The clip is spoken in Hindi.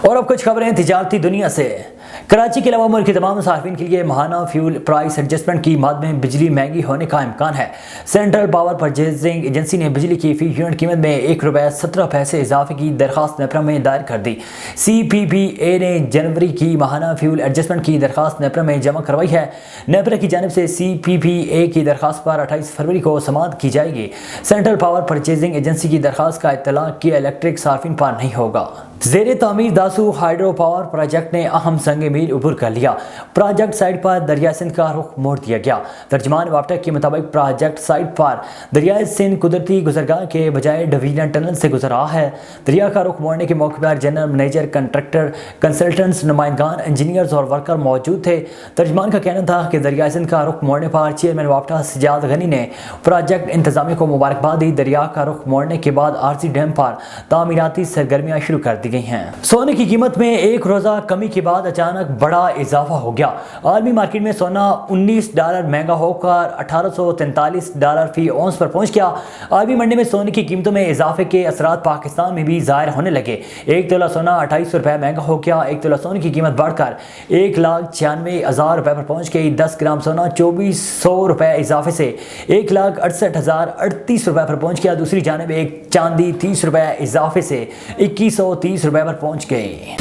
और अब कुछ खबरें तिजारती दुनिया से। कराची के अलावा मुल्क के तमाम सार्फिन के लिए माहाना फ्यूल प्राइस एडजस्टमेंट की मद में बिजली महंगी होने का इम्कान है। सेंट्रल पावर परचेजिंग एजेंसी ने बिजली की फी यूनिट कीमत में ₹1.17 इजाफे की दरखास्त नेपरा में दायर कर दी। CPPA ने जनवरी की माहाना फ्यूल एडजस्टमेंट की दरखास्त नेपरा में जमा करवाई है। नेपरा की जानिब से CPPA की दरखास्त पर 28 फरवरी को समाअत की जाएगी। सेंट्रल पावर परचेजिंग एजेंसी की दरखास्त का इत्तलाक किया इलेक्ट्रिक सार्फिन पर नहीं होगा। ज़ेरे तामीर दासू हाइड्रो पावर प्रोजेक्ट ने अहम संग मील उबूर कर लिया। प्रोजेक्ट साइट पर दरिया सिंध का रुख मोड़ दिया गया। तर्जमान वाप्टा के मुताबिक प्रोजेक्ट साइट पर दरिया सिंध कुदरती गुजरगाह के बजाय डिवीजन टनल से गुजर रहा है। दरिया का रुख मोड़ने के मौके पर जनरल मैनेजर, कंट्रैक्टर, कंसल्टेंट्स, नुमाइंदगान, इंजीनियर्स और वर्कर मौजूद थे। तर्जमान का कहना था कि दरिया सिंध का रुख मोड़ने पर चेयरमैन वाप्टा सजाद गनी ने प्रोजेक्ट इंतजामिया को मुबारकबाद दी। दरिया का रुख मोड़ने के बाद आरजी डैम पर तामीराती सरगर्मियां शुरू कर दी गई हैं। सोने की कीमत में एक रोजा कमी के बाद अचानक बड़ा इजाफा हो गया। आलमी मार्केट में सोना $19 महंगा होकर $1843 फी औंस पर पहुंच गया। आलमी मंडी में सोने की कीमतों में इजाफे के असरात पाकिस्तान में भी जाहिर होने लगे। एक तोला सोना ₹2800 महंगा हो गया। एक तोला सोने की कीमत बढ़कर ₹1,96,000 पर पहुंच गई। 10 ग्राम सोना ₹2400 इजाफे से ₹1,68,038 पर पहुंच गया। दूसरी जानिब एक चांदी ₹30 इजाफे से ₹2130 पर पहुंच गई।